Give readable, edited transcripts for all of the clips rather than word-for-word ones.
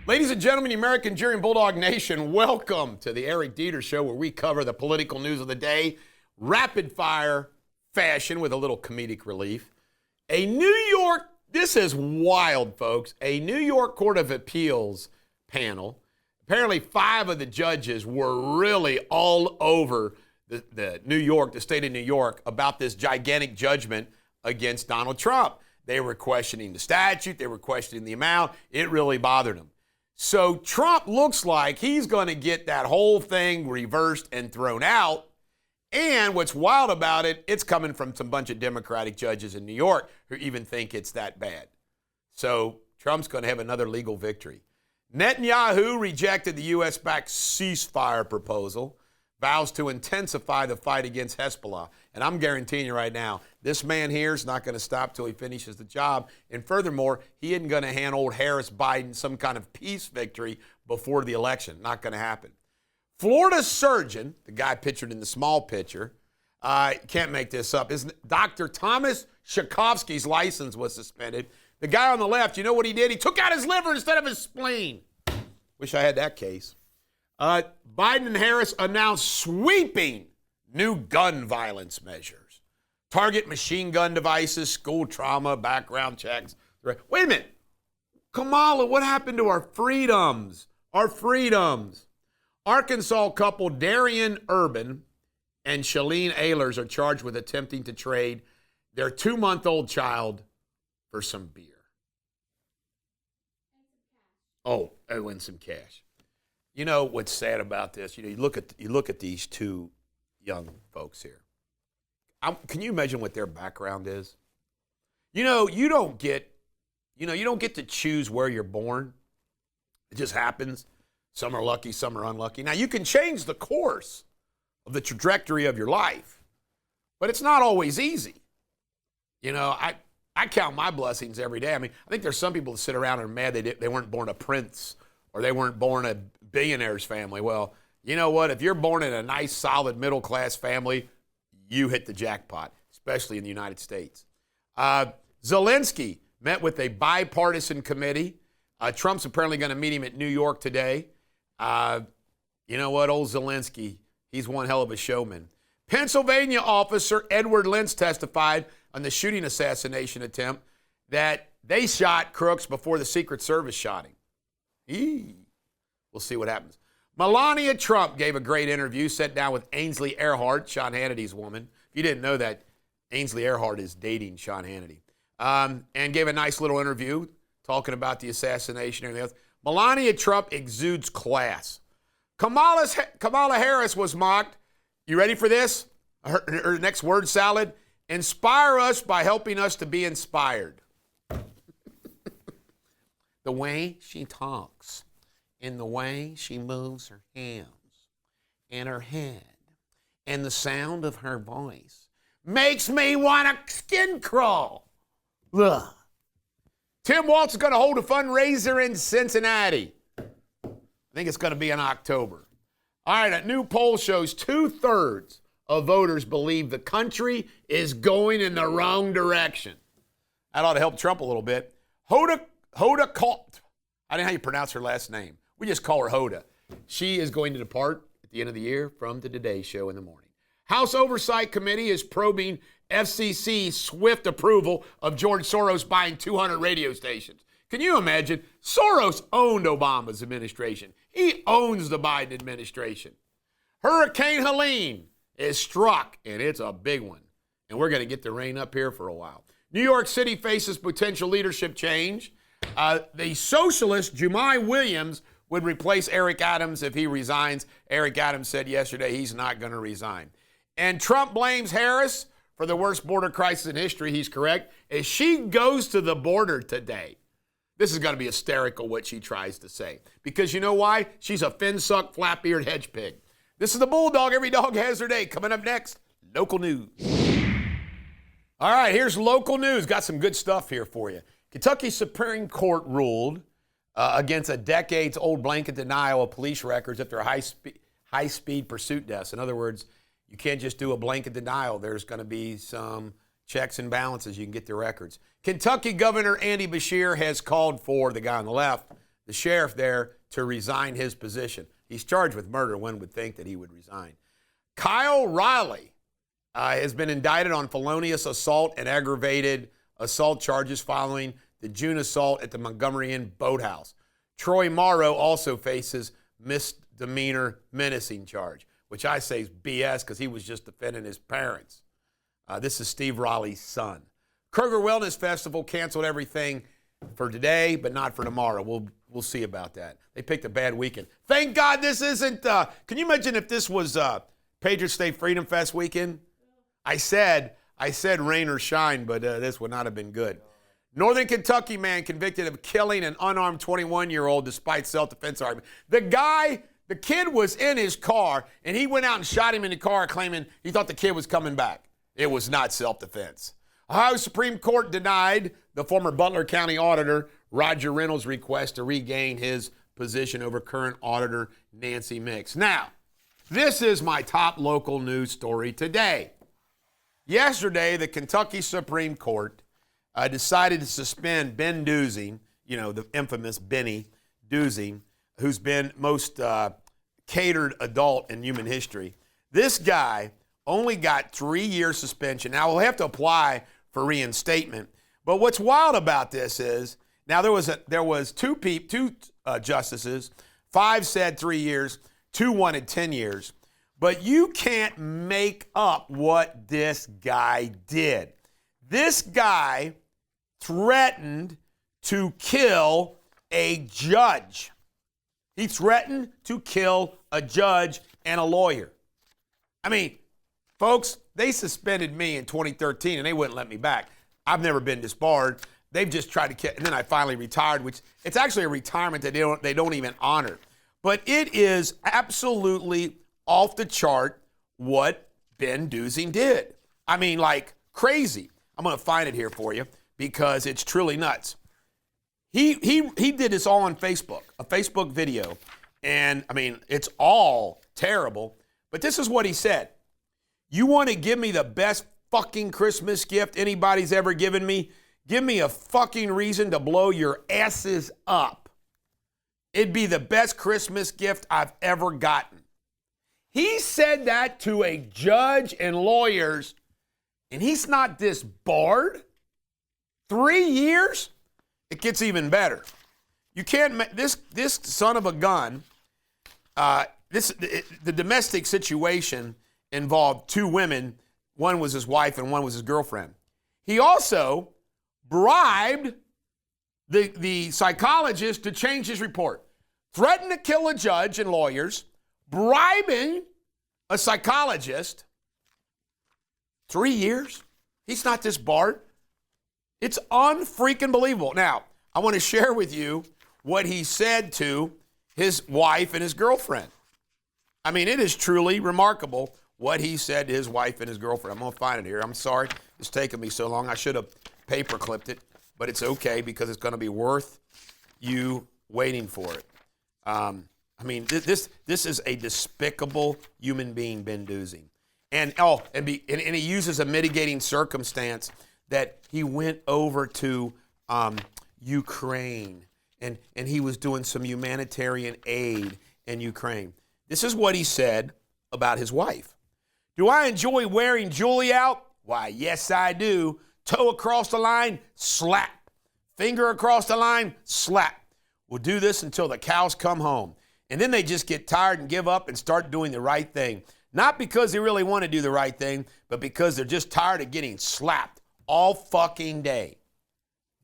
Ladies and gentlemen, the American Jeering Bulldog Nation, welcome to the Eric Deters Show, where we cover the political news of the day, rapid fire fashion with a little comedic relief. This is wild, folks. A New York Court of Appeals panel, apparently 5 of the judges were really all over the state of New York, about this gigantic judgment against Donald Trump. They were questioning the statute. They were questioning the amount. It really bothered them. So Trump looks like he's going to get that whole thing reversed and thrown out. And what's wild about it, it's coming from some bunch of Democratic judges in New York who even think it's that bad. So Trump's going to have another legal victory. Netanyahu rejected the U.S.-backed ceasefire proposal, vows to intensify the fight against Hezbollah. And I'm guaranteeing you right now, this man here is not going to stop till he finishes the job. And furthermore, he isn't going to hand old Harris Biden some kind of peace victory before the election. Not going to happen. Florida surgeon, the guy pictured in the small picture, can't make this up, Dr. Thomas Shakovsky's license was suspended. The guy on the left, you know what he did? He took out his liver instead of his spleen. Wish I had that case. Biden and Harris announced sweeping new gun violence measures. Target machine gun devices, school trauma, background checks. Wait a minute. Kamala, what happened to our freedoms? Our freedoms. Arkansas couple Darian Urban and Shalene Ehlers are charged with attempting to trade their 2-month-old child for some beer. Oh, and some cash. You know what's sad about this? You look at these two young folks here. Can you imagine what their background is? You don't get to choose where you're born. It just happens. Some are lucky, some are unlucky. Now, you can change the course of the trajectory of your life, but it's not always easy. I count my blessings every day. I mean, I think there's some people that sit around and are mad they weren't born a prince or they weren't born a billionaire's family. Well, you know what? If you're born in a nice, solid, middle-class family, you hit the jackpot, especially in the United States. Zelensky met with a bipartisan committee. Trump's apparently going to meet him at New York today. You know what? Old Zelensky, he's one hell of a showman. Pennsylvania officer Edward Lentz testified on the shooting assassination attempt that they shot Crooks before the Secret Service shot him. We'll see what happens. Melania Trump gave a great interview, sat down with Ainsley Earhardt, Sean Hannity's woman. If you didn't know that, Ainsley Earhardt is dating Sean Hannity. And gave a nice little interview talking about the assassination and everything else. Melania Trump exudes class. Kamala Harris was mocked. You ready for this? Her next word salad. Inspire us by helping us to be inspired. The way she talks and the way she moves her hands and her head and the sound of her voice makes me want to skin crawl. Ugh. Tim Walz is going to hold a fundraiser in Cincinnati. I think it's going to be in October. All right, a new poll shows 2/3 of voters believe the country is going in the wrong direction. That ought to help Trump a little bit. Hoda Kalt. I don't know how you pronounce her last name. We just call her Hoda. She is going to depart at the end of the year from the Today Show in the morning. House Oversight Committee is probing FCC's swift approval of George Soros buying 200 radio stations. Can you imagine? Soros owned Obama's administration. He owns the Biden administration. Hurricane Helene is struck, and it's a big one. And we're going to get the rain up here for a while. New York City faces potential leadership change. The socialist Jumai Williams would replace Eric Adams if he resigns. Eric Adams said yesterday he's not going to resign. And Trump blames Harris for the worst border crisis in history. He's correct. As she goes to the border today, this is going to be hysterical what she tries to say. Because you know why? She's a fin-sucked, flap-eared hedge pig. This is the Bulldog. Every dog has their day. Coming up next, local news. All right, here's local news. Got some good stuff here for you. Kentucky Supreme Court ruled against a decades-old blanket denial of police records after high-speed pursuit deaths. In other words, you can't just do a blanket denial. There's going to be some checks and balances. You can get the records. Kentucky Governor Andy Beshear has called for, the guy on the left, the sheriff there to resign his position. He's charged with murder. One would think that he would resign. Kyle Riley has been indicted on felonious assault and aggravated assault charges following the June assault at the Montgomery Inn Boathouse. Troy Morrow also faces misdemeanor menacing charge, which I say is BS because he was just defending his parents. This is Steve Riley's son. Kroger Wellness Festival canceled everything for today, but not for tomorrow. We'll see about that. They picked a bad weekend. Thank God this isn't. Can you imagine if this was Patriot State Freedom Fest weekend? I said rain or shine, but this would not have been good. Northern Kentucky man convicted of killing an unarmed 21-year-old despite self-defense argument. The kid was in his car, and he went out and shot him in the car, claiming he thought the kid was coming back. It was not self-defense. Ohio Supreme Court denied the former Butler County Auditor Roger Reynolds' request to regain his position over current Auditor Nancy Mix. Now, this is my top local news story today. Yesterday, the Kentucky Supreme Court decided to suspend Ben Duzing, the infamous Benny Duzing, who's been most catered adult in human history. This guy only got 3-year suspension. Now, he'll have to apply for reinstatement. But what's wild about this is, now there was two justices, 5 said 3 years, 2 wanted 10 years. But you can't make up what this guy did. This guy threatened to kill a judge. He threatened to kill a judge and a lawyer. I mean, folks, they suspended me in 2013 and they wouldn't let me back. I've never been disbarred. They've just tried to kill, and then I finally retired, which it's actually a retirement that they don't even honor. But it is absolutely off the chart what Ben Duzing did. I mean, like crazy. I'm going to find it here for you because it's truly nuts. He did this all on Facebook, a Facebook video. And, I mean, it's all terrible. But this is what he said. You want to give me the best fucking Christmas gift anybody's ever given me? Give me a fucking reason to blow your asses up. It'd be the best Christmas gift I've ever gotten. He said that to a judge and lawyers, and he's not disbarred. 3 years? It gets even better. You can't, this son of a gun, the domestic situation involved 2 women. One was his wife and one was his girlfriend. He also bribed the psychologist to change his report. Threatened to kill a judge and lawyers, bribing a psychologist. 3 years? He's not disbarred. It's unfreaking believable. Now, I want to share with you what he said to his wife and his girlfriend. I mean, it is truly remarkable what he said to his wife and his girlfriend. I'm going to find it here. I'm sorry it's taken me so long. I should have paper clipped it, but it's okay because it's going to be worth you waiting for it. I mean, this is a despicable human being, Ben Duzing. And he uses a mitigating circumstance that he went over to Ukraine and he was doing some humanitarian aid in Ukraine. This is what he said about his wife. Do I enjoy wearing Julie out? Why, yes, I do. Toe across the line, slap. Finger across the line, slap. We'll do this until the cows come home. And then they just get tired and give up and start doing the right thing. Not because they really want to do the right thing, but because they're just tired of getting slapped all fucking day.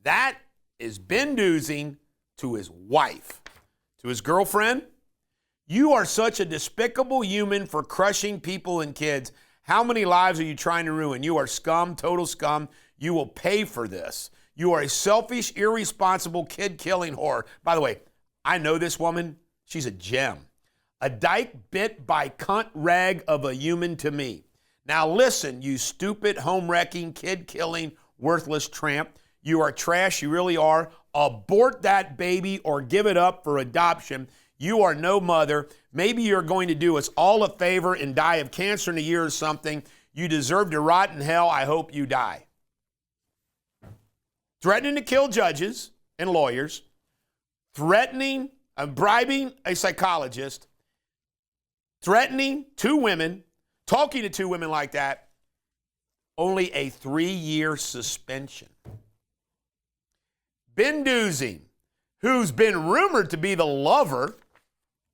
That is Ben Duzing to his wife. To his girlfriend, you are such a despicable human for crushing people and kids. How many lives are you trying to ruin? You are scum, total scum. You will pay for this. You are a selfish, irresponsible, kid-killing whore. By the way, I know this woman. She's a gem. A dyke bit by cunt rag of a human to me. Now listen, you stupid, home-wrecking, kid-killing, worthless tramp. You are trash. You really are. Abort that baby or give it up for adoption. You are no mother. Maybe you're going to do us all a favor and die of cancer in a year or something. You deserve to rot in hell. I hope you die. Threatening to kill judges and lawyers. bribing a psychologist, threatening two women, talking to two women like that, only a 3-year suspension. Ben Doozy, who's been rumored to be the lover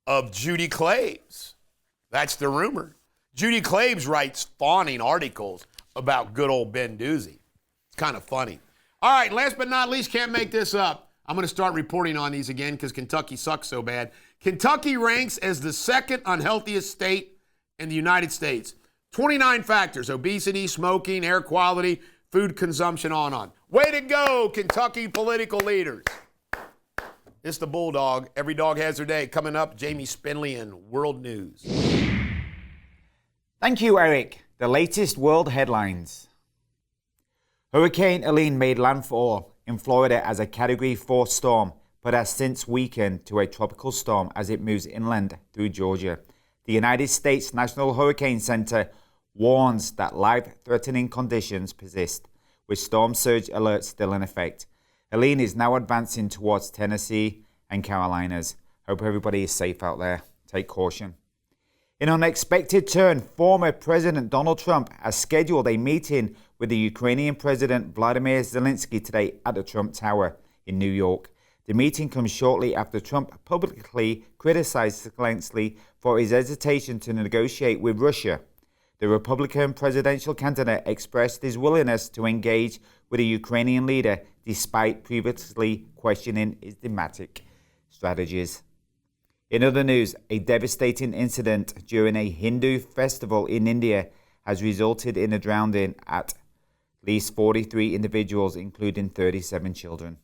of Judy Claves. That's the rumor. Judy Claves writes fawning articles about good old Ben Doozy. It's kind of funny. All right, last but not least, can't make this up. I'm going to start reporting on these again because Kentucky sucks so bad. Kentucky ranks as the second unhealthiest state in the United States. 29 factors: obesity, smoking, air quality, food consumption, on. Way to go, Kentucky political leaders. It's the Bulldog. Every dog has their day. Coming up, Jamie Spinley in World News. Thank you, Eric. The latest world headlines. Hurricane Helene made landfall in Florida as a Category 4 storm, but has since weakened to a tropical storm as it moves inland through Georgia. The United States National Hurricane Center warns that life-threatening conditions persist, with storm surge alerts still in effect. Helene is now advancing towards Tennessee and Carolinas. Hope everybody is safe out there. Take caution. In an unexpected turn, former President Donald Trump has scheduled a meeting with the Ukrainian President Vladimir Zelensky today at the Trump Tower in New York. The meeting comes shortly after Trump publicly criticized Zelensky for his hesitation to negotiate with Russia. The Republican presidential candidate expressed his willingness to engage with the Ukrainian leader despite previously questioning his diplomatic strategies. In other news, a devastating incident during a Hindu festival in India has resulted in a drowning at least 43 individuals, including 37 children.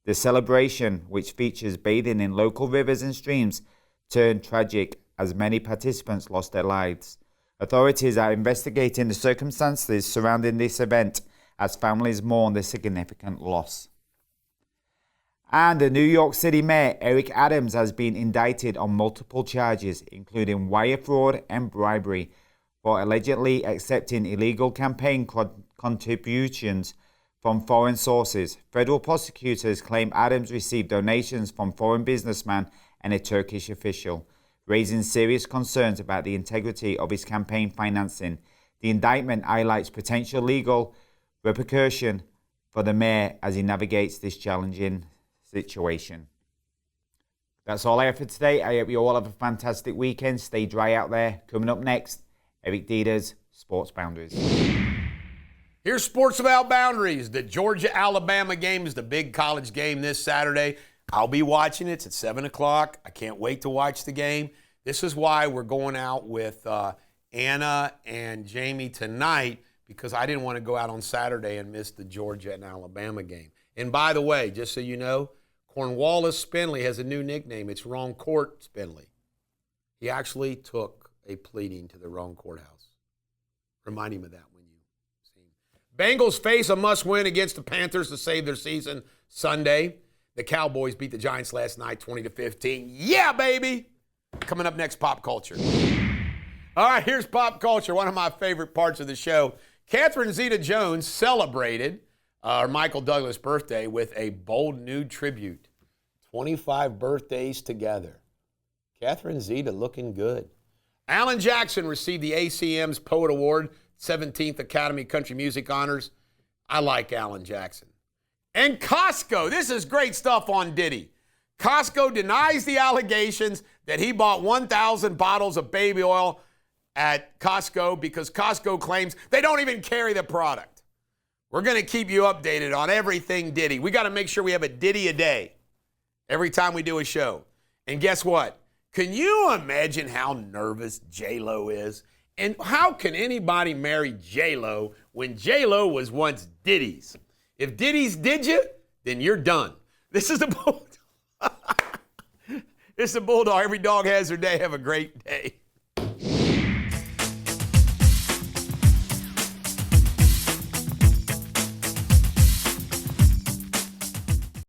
The celebration, which features bathing in local rivers and streams, turned tragic as many participants lost their lives. Authorities are investigating the circumstances surrounding this event as families mourn the significant loss. And the New York City Mayor, Eric Adams, has been indicted on multiple charges, including wire fraud and bribery, for allegedly accepting illegal campaign contributions from foreign sources. Federal prosecutors claim Adams received donations from foreign businessmen and a Turkish official, raising serious concerns about the integrity of his campaign financing. The indictment highlights potential legal repercussion for the mayor as he navigates this challenging situation. That's all I have for today. I hope you all have a fantastic weekend. Stay dry out there. Coming up next, Eric Deters, Sports Boundaries. Here's Sports Without Boundaries. The Georgia-Alabama game is the big college game this Saturday. I'll be watching it. It's at 7 o'clock. I can't wait to watch the game. This is why we're going out with Anna and Jamie tonight, because I didn't want to go out on Saturday and miss the Georgia and Alabama game. And by the way, just so you know, Cornwallis Spinley has a new nickname. It's Wrong Court Spinley. He actually took a pleading to the wrong courthouse. Remind him of that when you see him. Bengals face a must-win against the Panthers to save their season Sunday. The Cowboys beat the Giants last night 20-15. Yeah, baby! Coming up next, pop culture. All right, here's pop culture, one of my favorite parts of the show. Catherine Zeta-Jones celebrated Michael Douglas' birthday with a bold nude tribute. 25 birthdays together. Catherine Zeta looking good. Alan Jackson received the ACM's Poet Award, 17th Academy Country Music Honors. I like Alan Jackson. And Costco, this is great stuff on Diddy. Costco denies the allegations that he bought 1,000 bottles of baby oil at Costco because Costco claims they don't even carry the product. We're going to keep you updated on everything Diddy. We got to make sure we have a Diddy a day every time we do a show. And guess what? Can you imagine how nervous J-Lo is? And how can anybody marry J-Lo when J-Lo was once Diddy's? If Diddy's did you, then you're done. This is the Bulldog. This is the Bulldog. Every dog has their day. Have a great day.